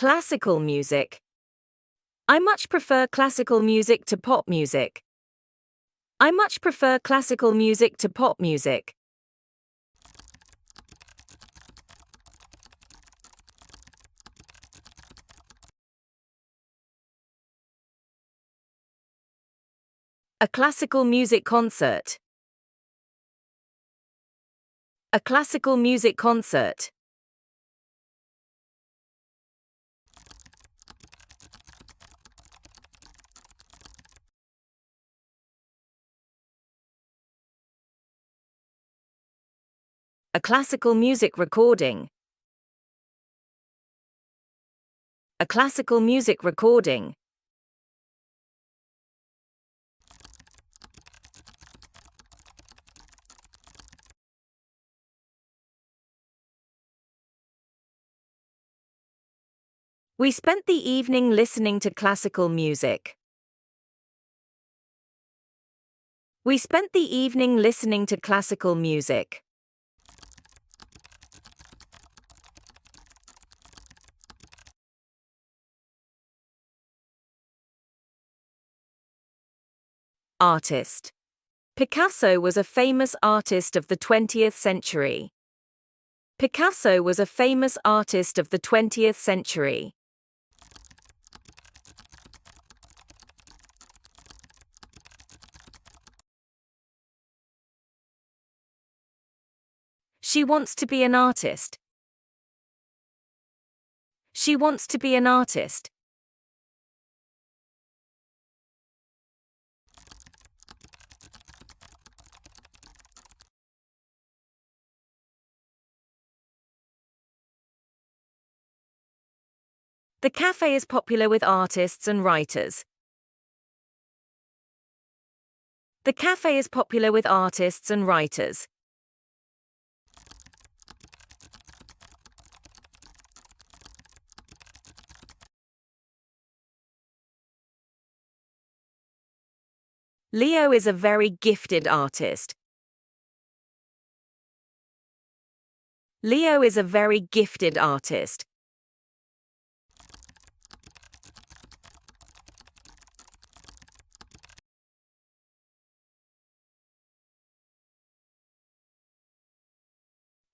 Classical music. I much prefer classical music to pop music. I much prefer classical music to pop music. A classical music concert. A classical music concert. A classical music recording. A classical music recording. We spent the evening listening to classical music. We spent the evening listening to classical music. Artist. Picasso was a famous artist of the 20th century. Picasso was a famous artist of the 20th century. She wants to be an artist. She wants to be an artist. The cafe is popular with artists and writers. The cafe is popular with artists and writers. Leo is a very gifted artist. Leo is a very gifted artist.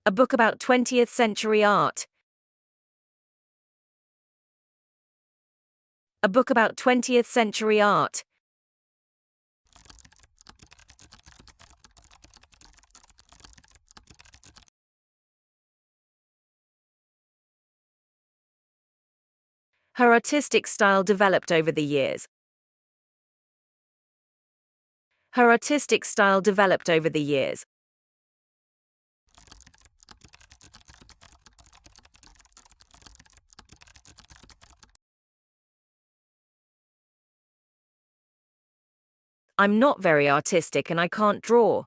A book about 20th century art. A book about 20th century art. Her artistic style developed over the years. Her artistic style developed over the years. I'm not very artistic and I can't draw.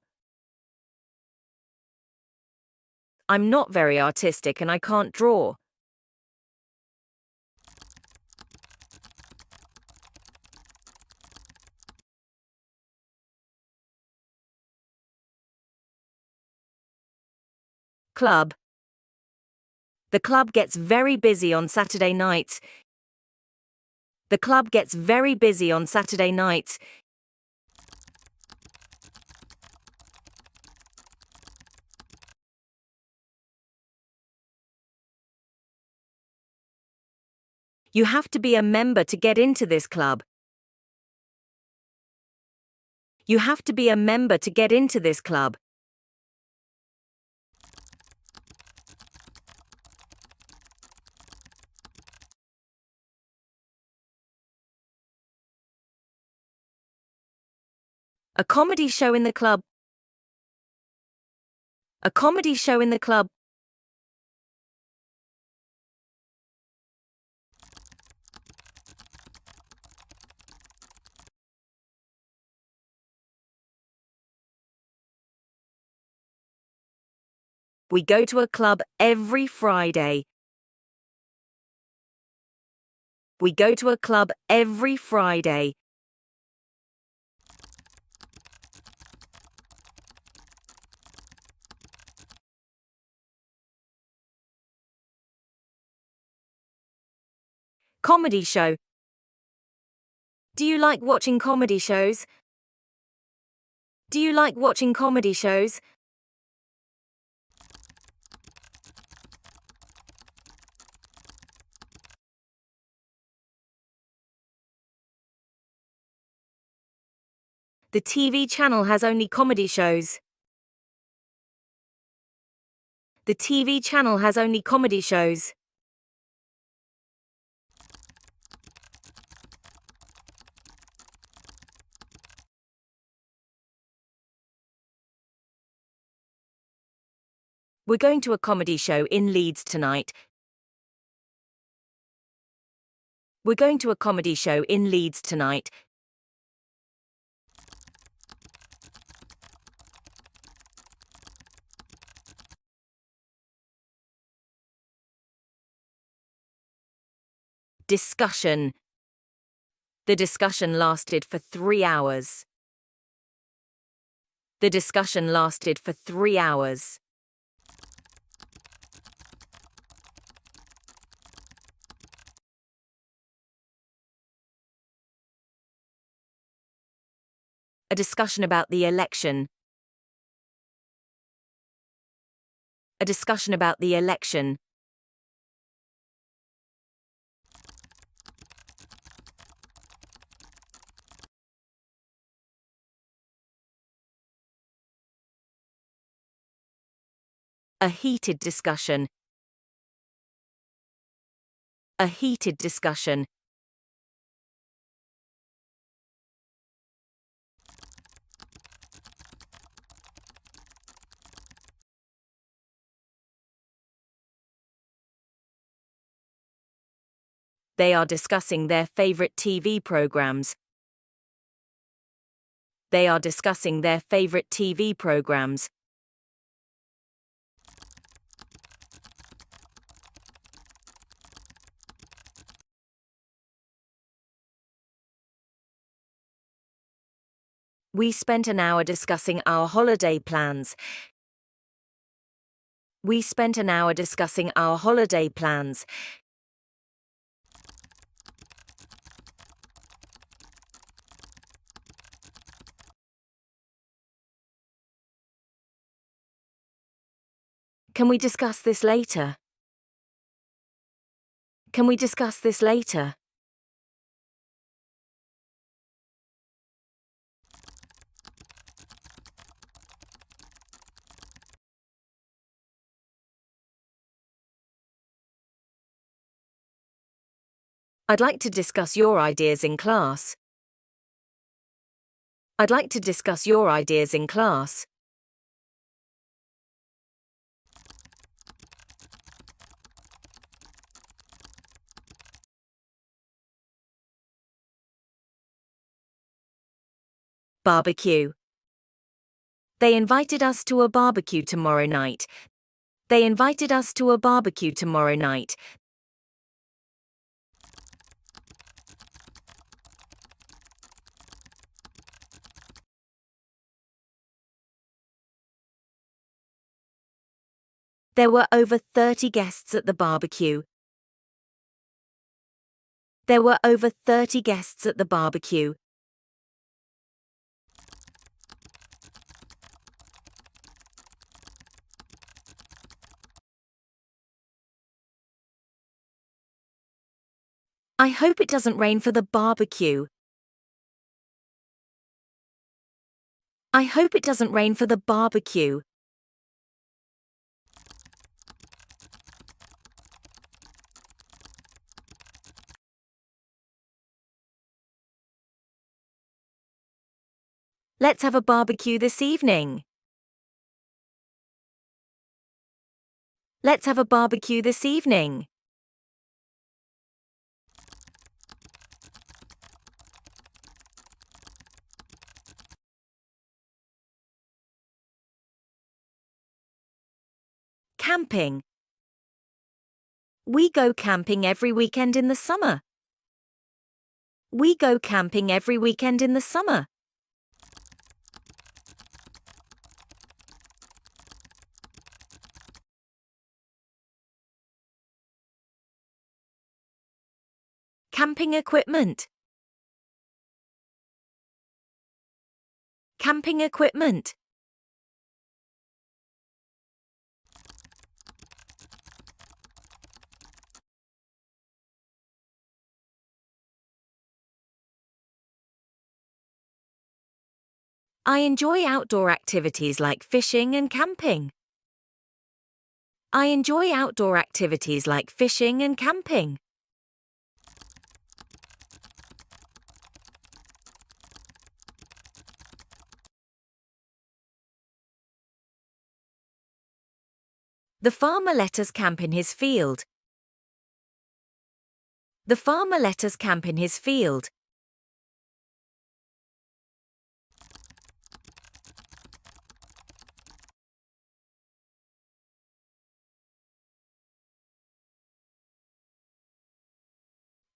I'm not very artistic and I can't draw. Club. The club gets very busy on Saturday nights. The club gets very busy on Saturday nights. You have to be a member to get into this club. You have to be a member to get into this club. A comedy show in the club. A comedy show in the club. We go to a club every Friday. We go to a club every Friday. Comedy show. Do you like watching comedy shows? Do you like watching comedy shows? The TV channel has only comedy shows. The TV channel has only comedy shows. We're going to a comedy show in Leeds tonight. We're going to a comedy show in Leeds tonight. Discussion. The discussion lasted for 3 hours. The discussion lasted for 3 hours. A discussion about the election. A discussion about the election. A heated discussion. A heated discussion. They are discussing their favorite TV programs. They are discussing their favorite TV programs. We spent an hour discussing our holiday plans. We spent an hour discussing our holiday plans. Can we discuss this later? Can we discuss this later? I'd like to discuss your ideas in class. I'd like to discuss your ideas in class. Barbecue. They invited us to a barbecue tomorrow night. They invited us to a barbecue tomorrow night. There were over 30 guests at the barbecue. There were over 30 guests at the barbecue. I hope it doesn't rain for the barbecue. I hope it doesn't rain for the barbecue. Let's have a barbecue this evening. Let's have a barbecue this evening. Camping. We go camping every weekend in the summer. We go camping every weekend in the summer. Camping equipment. Camping equipment. I enjoy outdoor activities like fishing and camping. I enjoy outdoor activities like fishing and camping. The farmer let us camp in his field. The farmer let us camp in his field.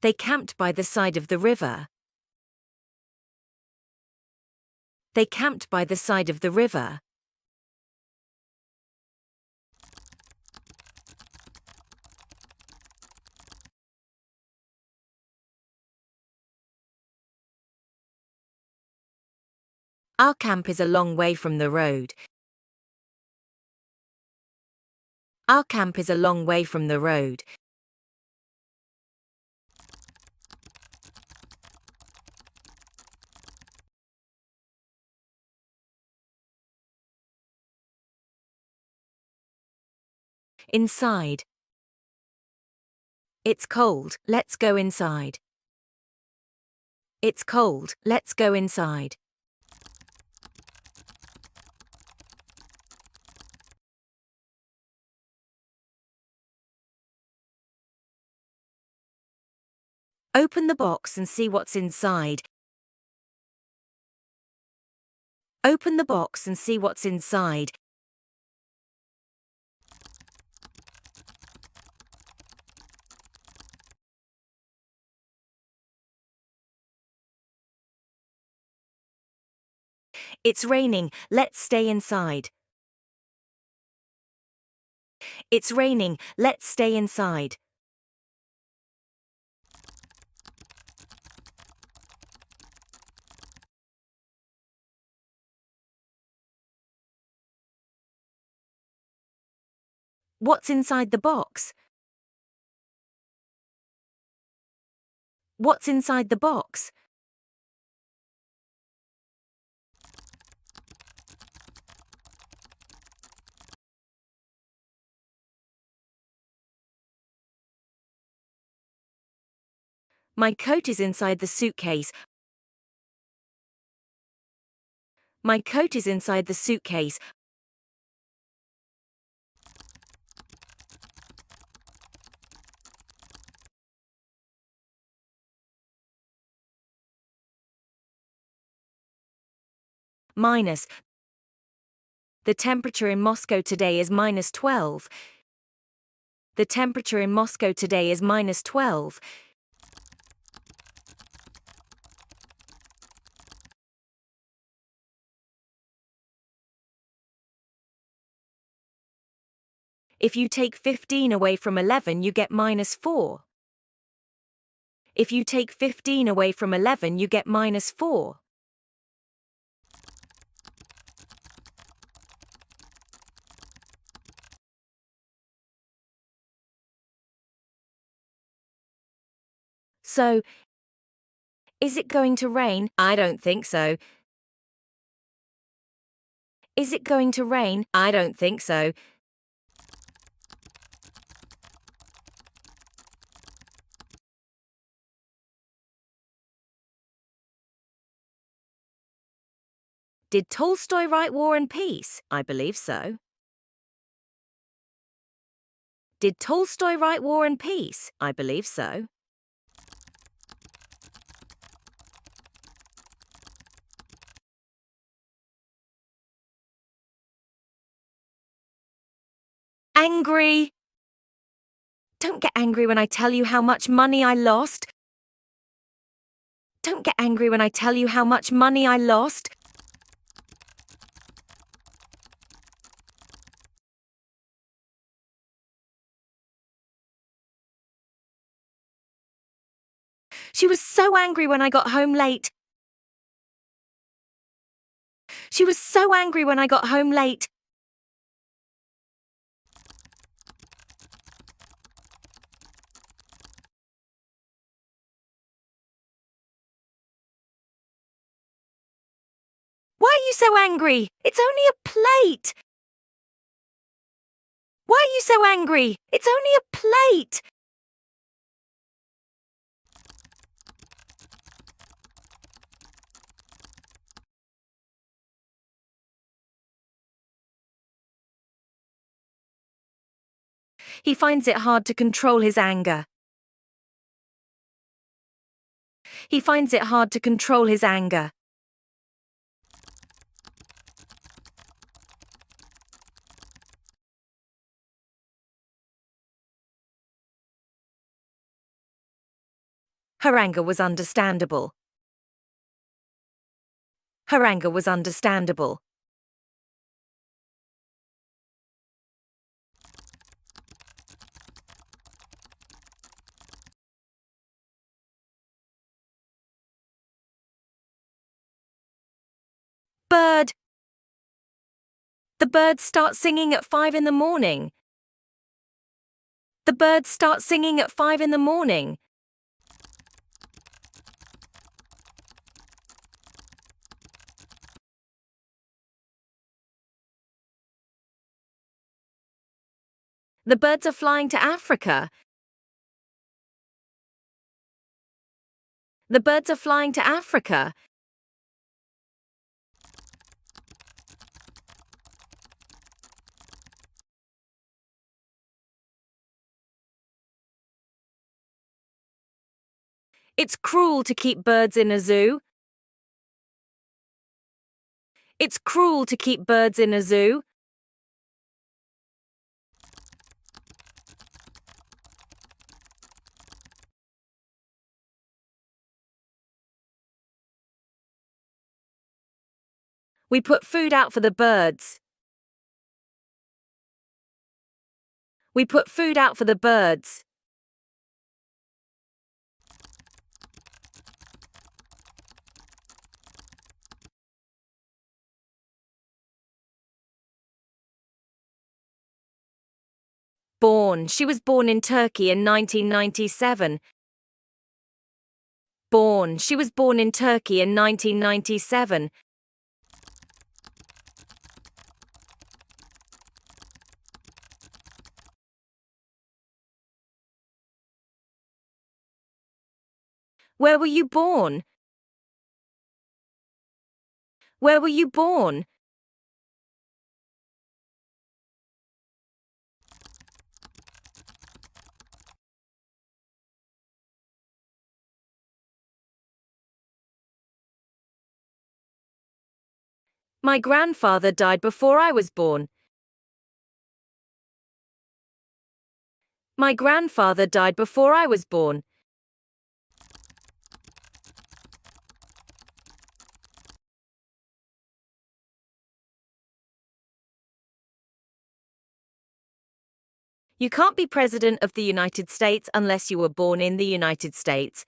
They camped by the side of the river. They camped by the side of the river. Our camp is a long way from the road. Our camp is a long way from the road. Inside. It's cold, let's go inside. It's cold, let's go inside. Open the box and see what's inside. Open the box and see what's inside. It's raining, let's stay inside. It's raining, let's stay inside. What's inside the box? What's inside the box? My coat is inside the suitcase. My coat is inside the suitcase. Minus. The temperature in Moscow today is -12. The temperature in Moscow today is -12. If you take 15 away from 11, you get -4. If you take 15 away from 11, you get -4. So, is it going to rain? I don't think so. Is it going to rain? I don't think so. Did Tolstoy write War and Peace? I believe so. Did Tolstoy write War and Peace? I believe so. Angry. Don't get angry when I tell you how much money I lost. Don't get angry when I tell you how much money I lost. She was so angry when I got home late. She was so angry when I got home late. Why are you so angry? It's only a plate. Why are you so angry? It's only a plate. He finds it hard to control his anger. He finds it hard to control his anger. Her anger was understandable. Her anger was understandable. Bird. The birds start singing at 5 in the morning. The birds start singing at 5 in the morning. The birds are flying to Africa. The birds are flying to Africa. It's cruel to keep birds in a zoo. It's cruel to keep birds in a zoo. We put food out for the birds. We put food out for the birds. Born. She was born in Turkey in 1997. Born. She was born in Turkey in 1997. Where were you born? Where were you born? My grandfather died before I was born. My grandfather died before I was born. You can't be President of the United States unless you were born in the United States.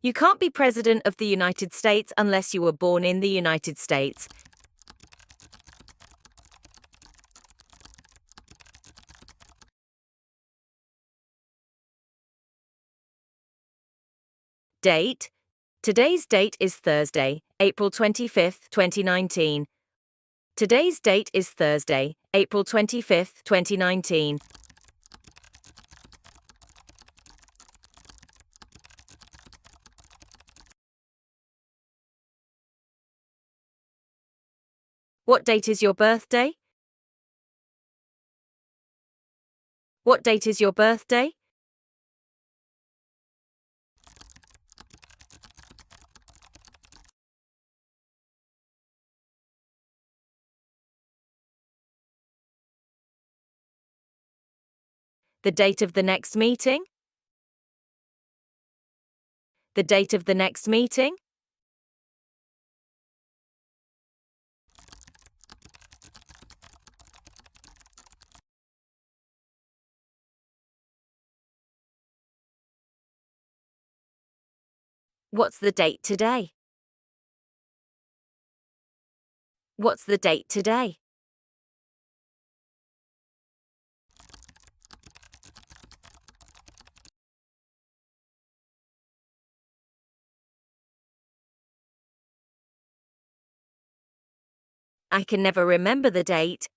You can't be President of the United States unless you were born in the United States. Date. Today's date is Thursday, April 25th, 2019. Today's date is Thursday, April 25th, 2019. What date is your birthday? What date is your birthday? The date of the next meeting? The date of the next meeting? What's the date today? What's the date today? I can never remember the date.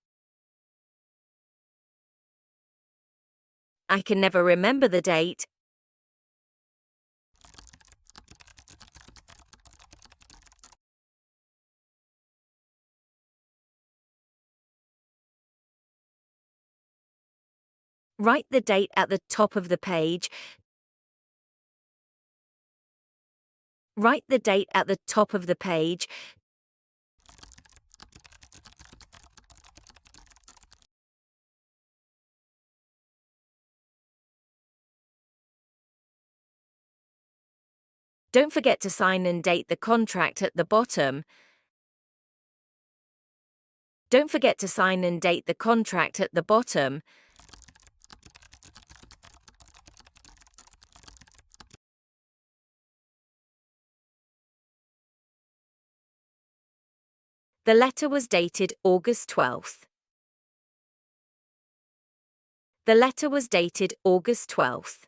I can never remember the date. Write the date at the top of the page. Write the date at the top of the page. Don't forget to sign and date the contract at the bottom. Don't forget to sign and date the contract at the bottom. The letter was dated August 12th. The letter was dated August 12th.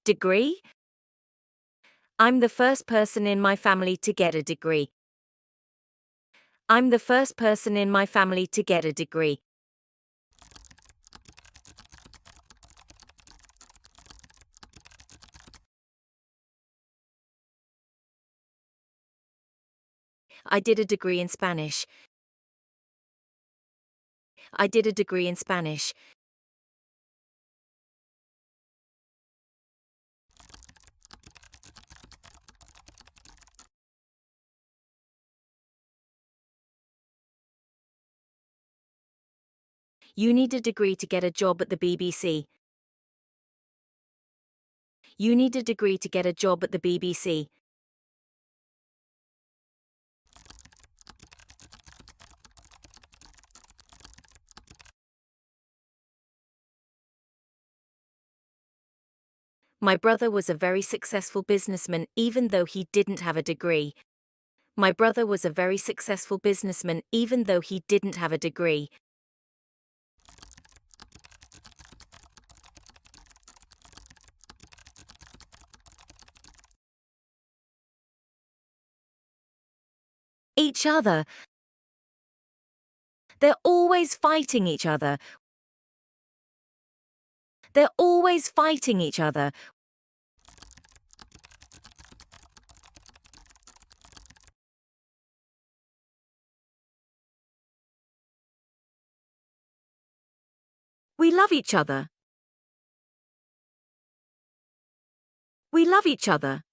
Degree? I'm the first person in my family to get a degree. I'm the first person in my family to get a degree. I did a degree in Spanish. I did a degree in Spanish. You need a degree to get a job at the BBC. You need a degree to get a job at the BBC. My brother was a very successful businessman even though he didn't have a degree. My brother was a very successful businessman even though he didn't have a degree. Each other. They're always fighting each other. They're always fighting each other. We love each other. We love each other.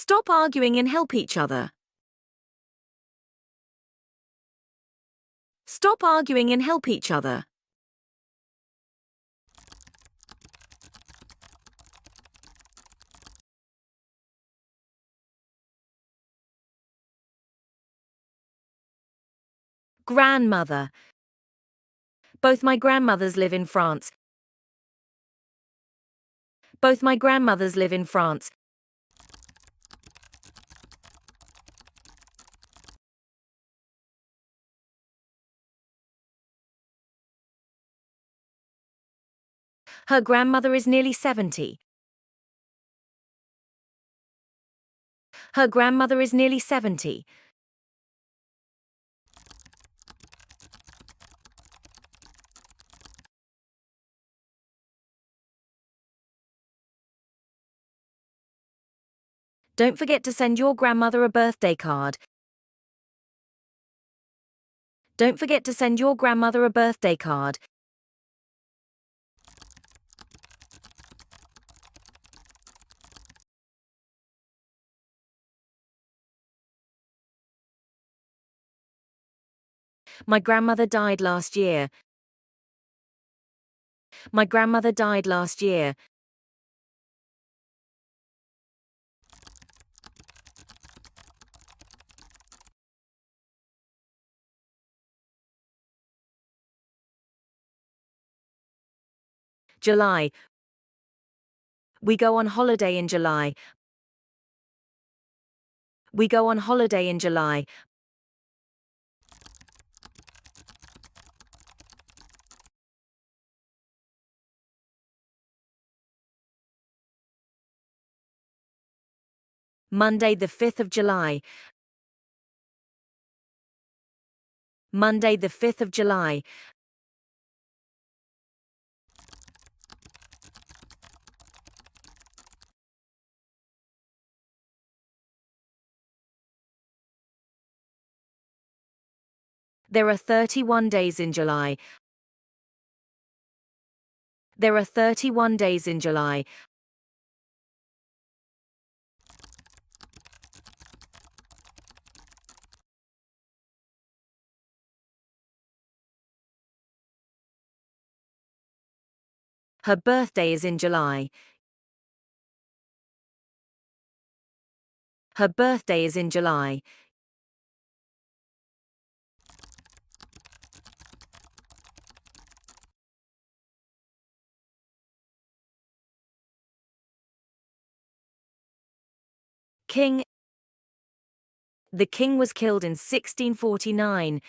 Stop arguing and help each other. Stop arguing and help each other. Grandmother. Both my grandmothers live in France. Both my grandmothers live in France. Her grandmother is nearly 70. Her grandmother is nearly 70. Don't forget to send your grandmother a birthday card. Don't forget to send your grandmother a birthday card. My grandmother died last year. My grandmother died last year. July. We go on holiday in July. We go on holiday in July. Monday, the 5th of July. Monday, the 5th of July. There are 31 days in July. There are 31 days in July. Her birthday is in July. Her birthday is in July. King. The king was killed in 1649.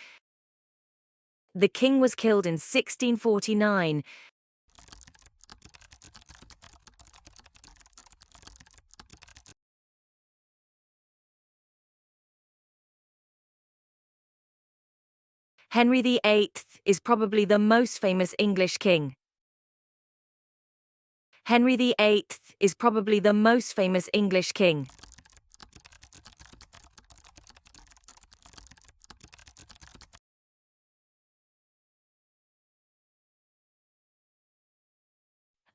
The king was killed in 1649. Henry VIII is probably the most famous English king. Henry VIII is probably the most famous English king.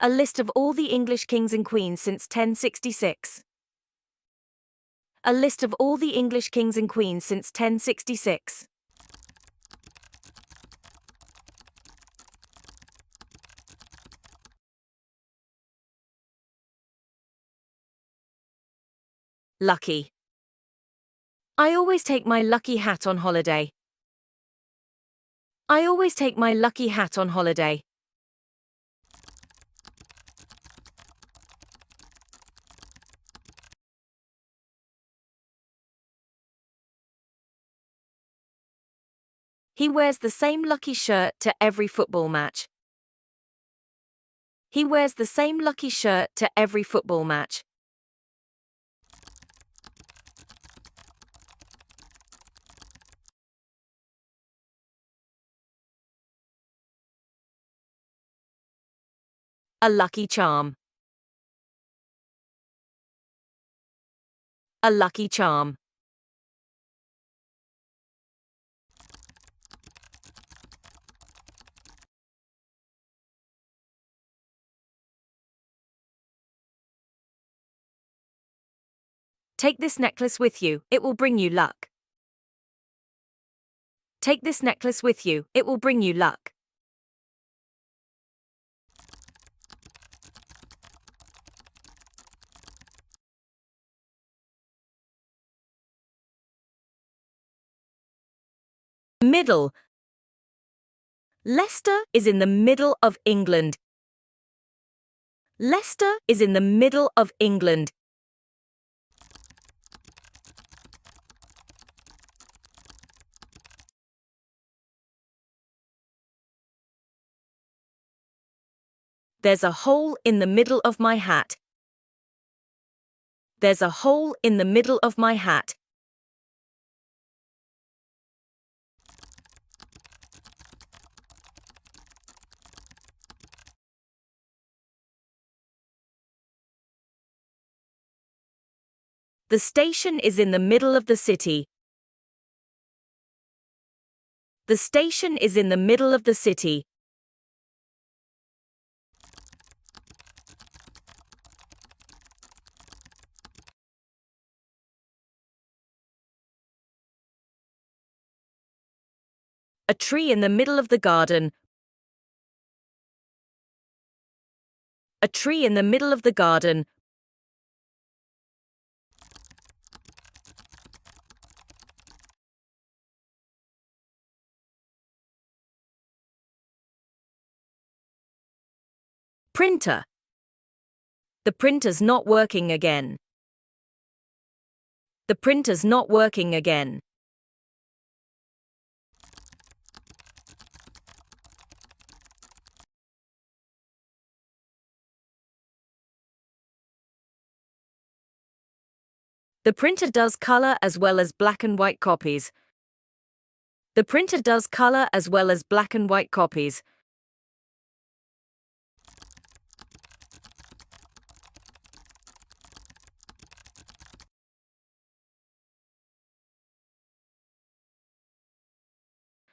A list of all the English kings and queens since 1066. A list of all the English kings and queens since 1066. Lucky. I always take my lucky hat on holiday. I always take my lucky hat on holiday. He wears the same lucky shirt to every football match. He wears the same lucky shirt to every football match. A lucky charm. A lucky charm. Take this necklace with you, it will bring you luck. Take this necklace with you, it will bring you luck. Middle. Leicester is in the middle of England. Leicester is in the middle of England. There's a hole in the middle of my hat. There's a hole in the middle of my hat. The station is in the middle of the city. The station is in the middle of the city. A tree in the middle of the garden. A tree in the middle of the garden. Printer. The printer's not working again. The printer's not working again. The printer does color as well as black and white copies. The printer does color as well as black and white copies.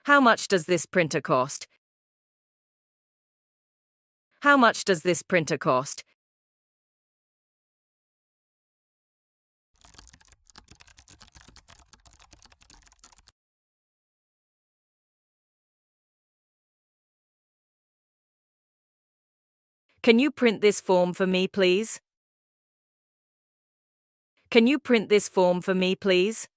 How much does this printer cost? How much does this printer cost? Can you print this form for me, please? Can you print this form for me, please?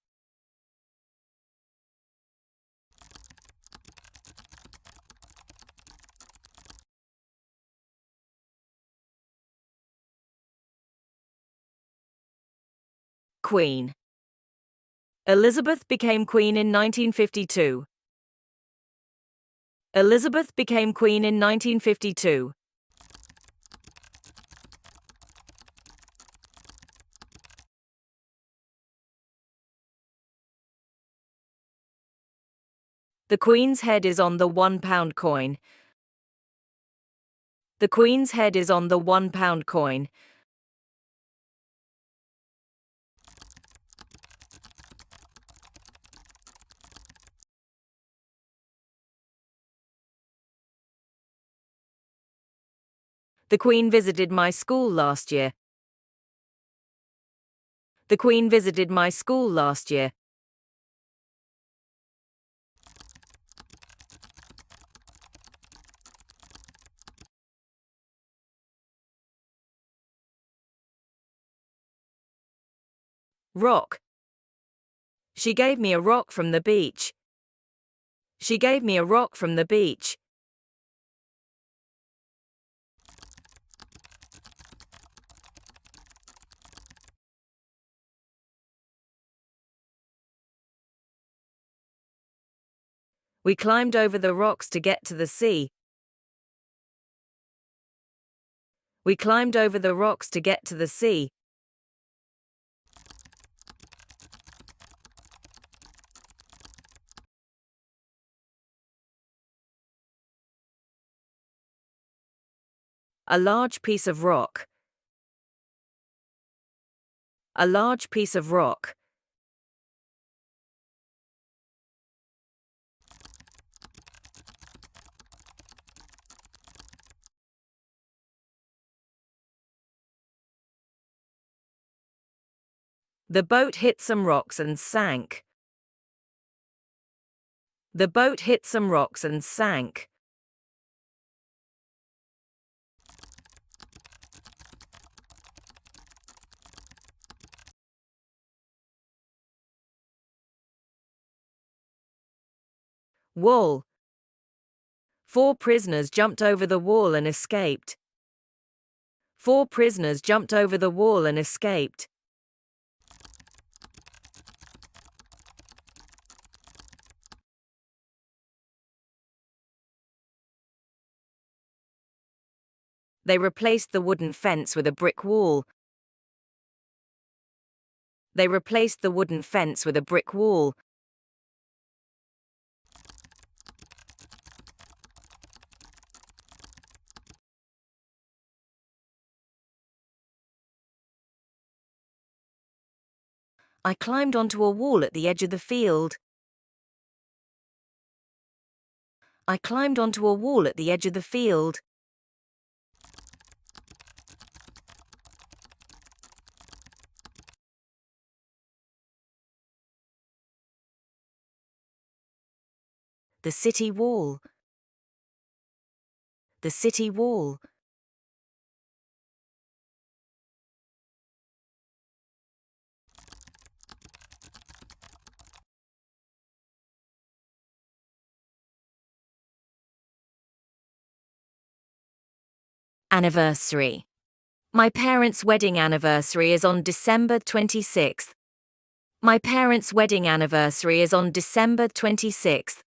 Queen. Elizabeth became queen in 1952. Elizabeth became queen in 1952. The Queen's head is on the £1 coin. The Queen's head is on the £1 coin. The Queen visited my school last year. The Queen visited my school last year. Rock. She gave me a rock from the beach. She gave me a rock from the beach. We climbed over the rocks to get to the sea. We climbed over the rocks to get to the sea. A large piece of rock. A large piece of rock. The boat hit some rocks and sank. The boat hit some rocks and sank. Wall. 4 prisoners jumped over the wall and escaped. 4 prisoners jumped over the wall and escaped. They replaced the wooden fence with a brick wall. They replaced the wooden fence with a brick wall. I climbed onto a wall at the edge of the field. I climbed onto a wall at the edge of the field. The city wall. The city wall. Anniversary. My parents' wedding anniversary is on December 26th. My parents' wedding anniversary is on December 26th.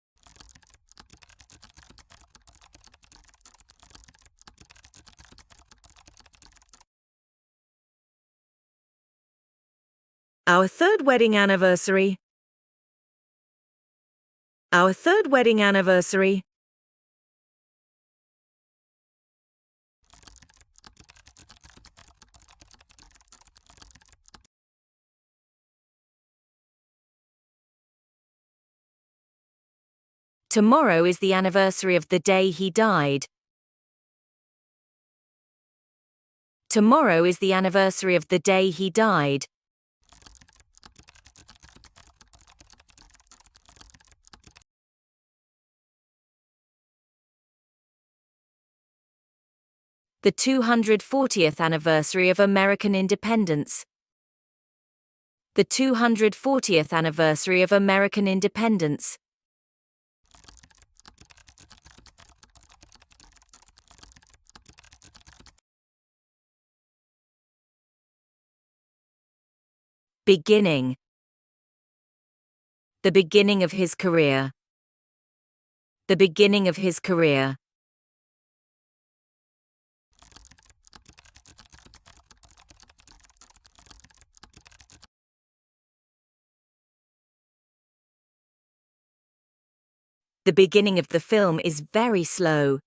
Our third wedding anniversary. Our third wedding anniversary. Tomorrow is the anniversary of the day he died. Tomorrow is the anniversary of the day he died. The 240th anniversary of American independence. The 240th anniversary of American independence. Beginning. The beginning of his career. The beginning of his career. The beginning of the film is very slow.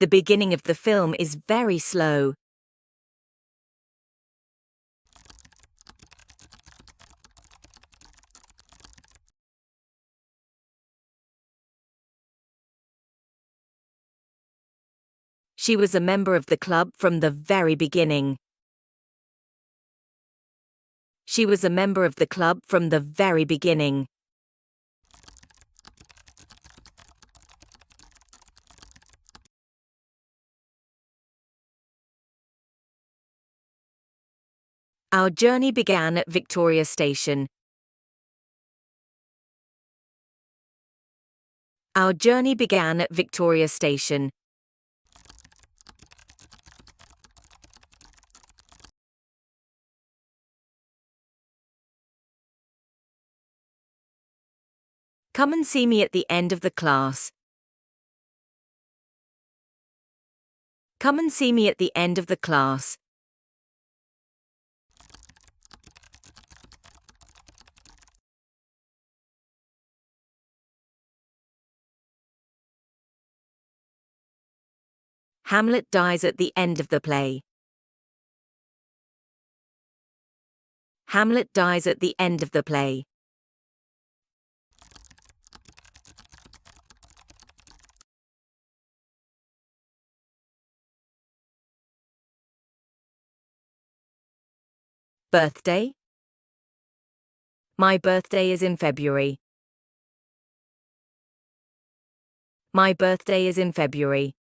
The beginning of the film is very slow. She was a member of the club from the very beginning. She was a member of the club from the very beginning. Our journey began at Victoria Station. Our journey began at Victoria Station. Come and see me at the end of the class. Come and see me at the end of the class. Hamlet dies at the end of the play. Hamlet dies at the end of the play. Birthday. My birthday is in February. My birthday is in February.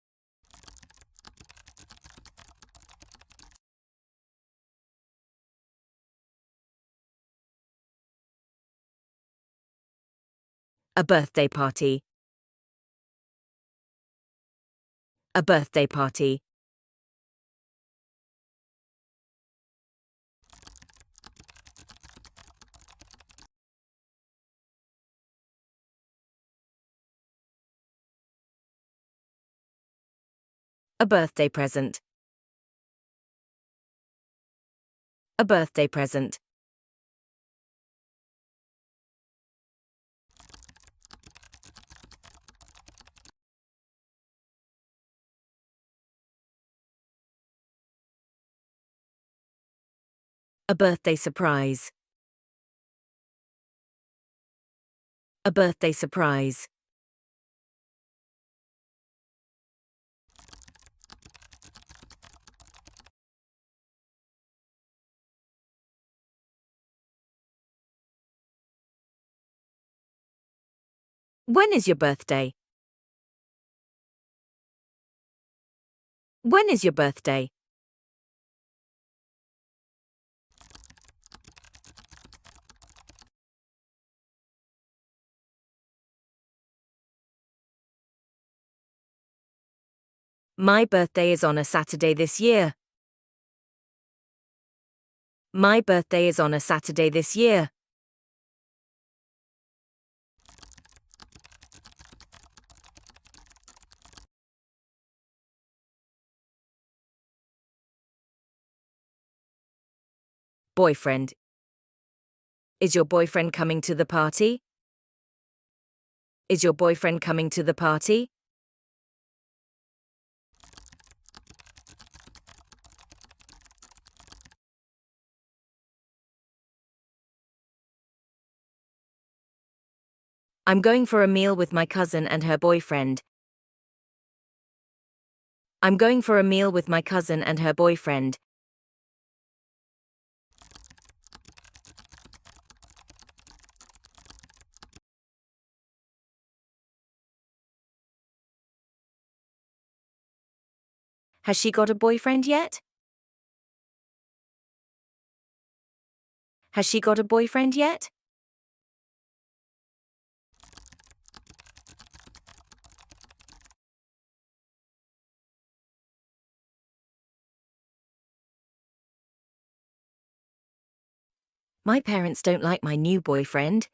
A birthday party. A birthday party. A birthday present. A birthday present. A birthday surprise. A birthday surprise. When is your birthday? When is your birthday? My birthday is on a Saturday this year. My birthday is on a Saturday this year. Boyfriend. Is your boyfriend coming to the party? Is your boyfriend coming to the party? I'm going for a meal with my cousin and her boyfriend. I'm going for a meal with my cousin and her boyfriend. Has she got a boyfriend yet? Has she got a boyfriend yet? My parents don't like my new boyfriend.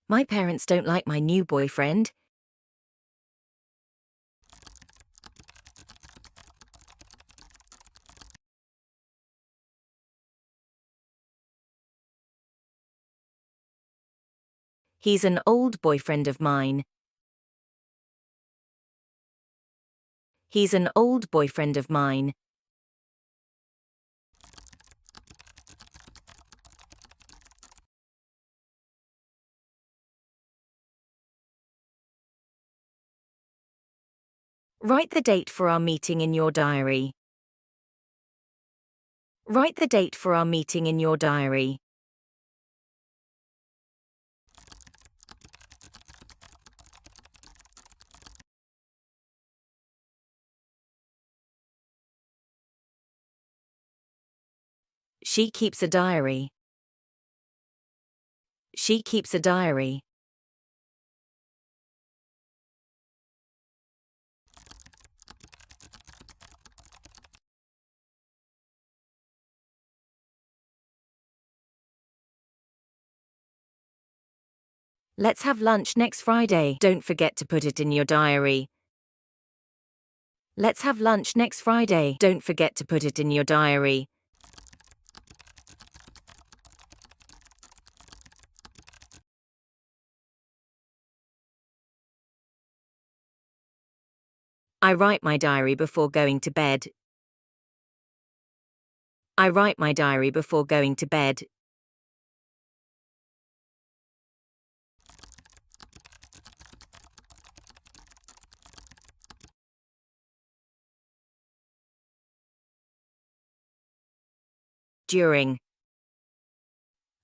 My parents don't like my new boyfriend. He's an old boyfriend of mine. He's an old boyfriend of mine. Write the date for our meeting in your diary. Write the date for our meeting in your diary. She keeps a diary. She keeps a diary. Let's have lunch next Friday. Don't forget to put it in your diary. Let's have lunch next Friday. Don't forget to put it in your diary. I write my diary before going to bed. I write my diary before going to bed. During.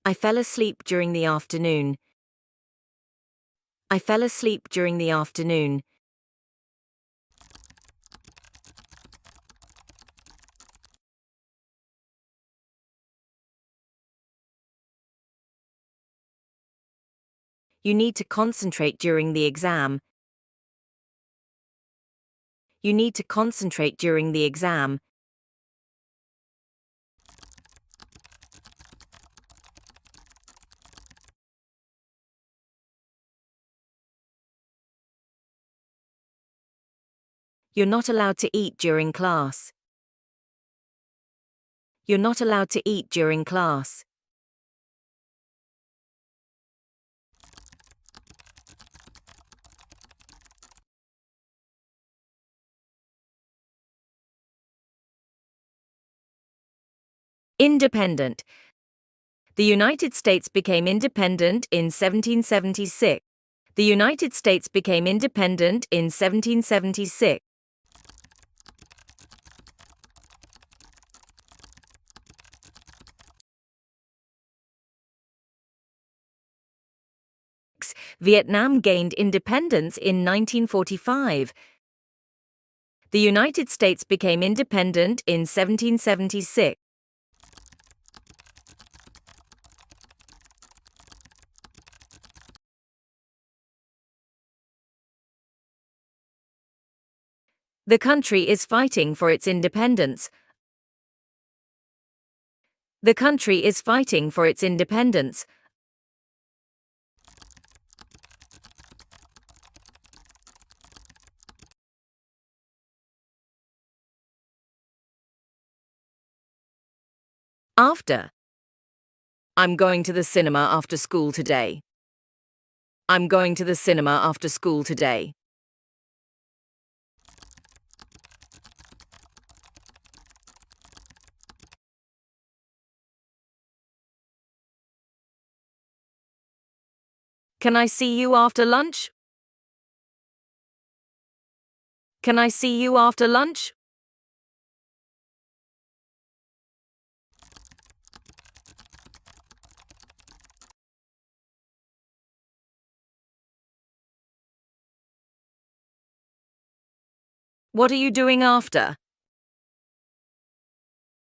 I fell asleep during the afternoon. I fell asleep during the afternoon. You need to concentrate during the exam. You need to concentrate during the exam. You're not allowed to eat during class. You're not allowed to eat during class. Independent. The United States became independent in 1776. The United States became independent in 1776. Vietnam gained independence in 1945. The United States became independent in 1776. The country is fighting for its independence. The country is fighting for its independence. After. I'm going to the cinema after school today. I'm going to the cinema after school today. Can I see you after lunch? Can I see you after lunch? What are you doing after?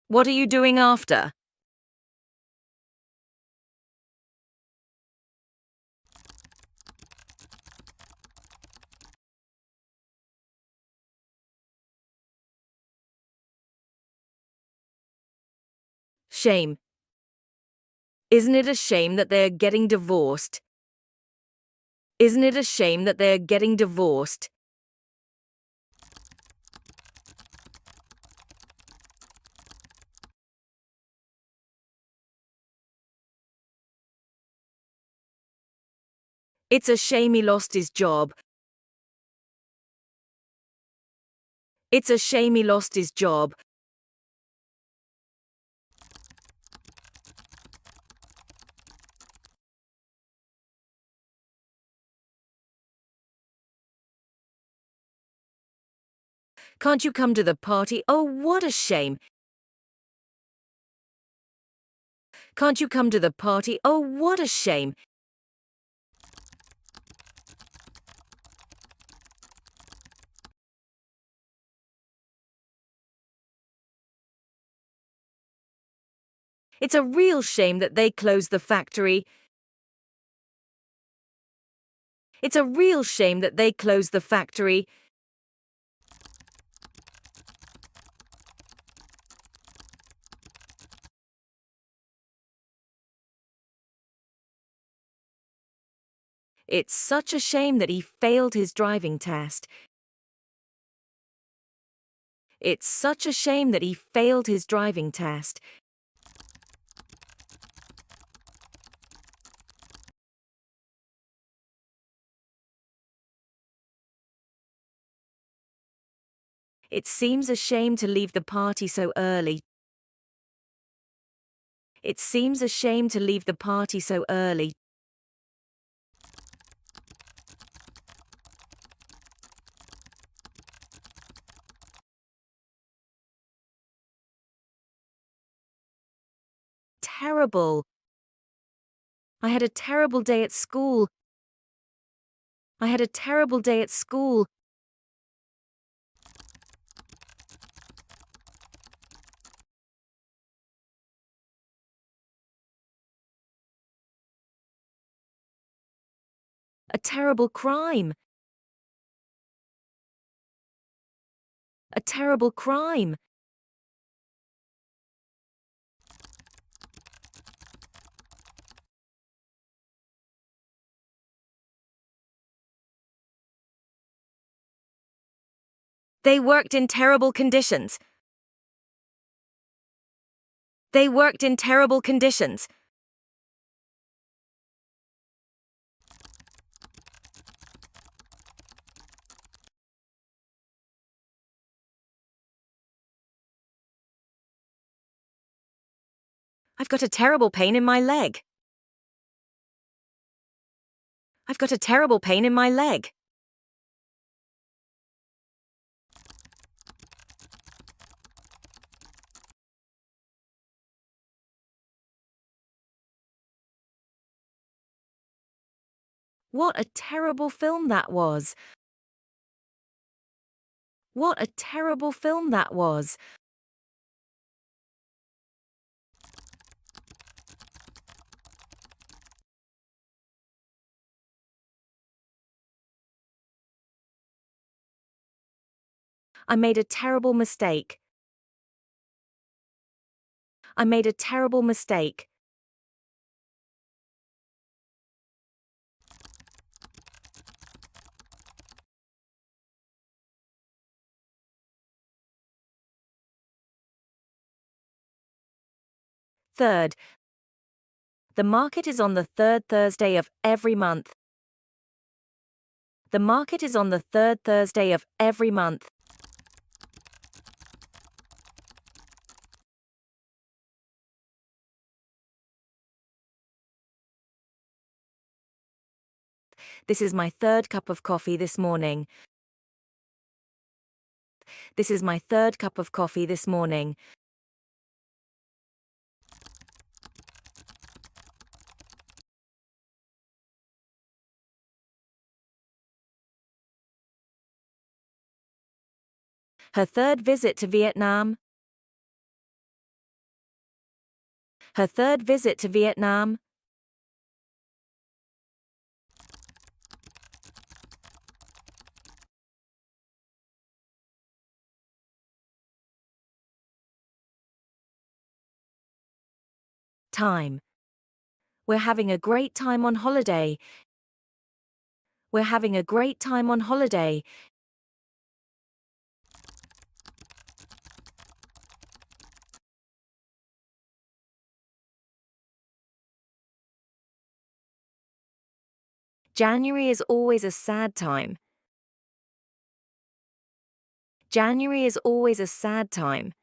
What are you doing after? Shame. Isn't it a shame that they're getting divorced? Isn't it a shame that they're getting divorced? It's a shame he lost his job. It's a shame he lost his job. Can't you come to the party? Oh, what a shame. Can't you come to the party? Oh, what a shame. It's a real shame that they closed the factory. It's a real shame that they closed the factory. It's such a shame that he failed his driving test. It's such a shame that he failed his driving test. It seems a shame to leave the party so early. It seems a shame to leave the party so early. Terrible. I had a terrible day at school. I had a terrible day at school. A terrible crime. A terrible crime. They worked in terrible conditions. They worked in terrible conditions. I've got a terrible pain in my leg. I've got a terrible pain in my leg. What a terrible film that was. What a terrible film that was. I made a terrible mistake. I made a terrible mistake. Third. The market is on the third Thursday of every month. The market is on the third Thursday of every month. This is my third cup of coffee this morning. This is my third cup of coffee this morning. Her third visit to Vietnam. Her third visit to Vietnam. Time. We're having a great time on holiday. We're having a great time on holiday. January is always a sad time. January is always a sad time.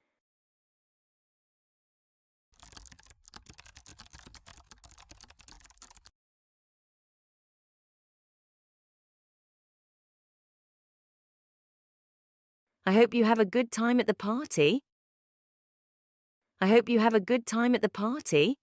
I hope you have a good time at the party. I hope you have a good time at the party.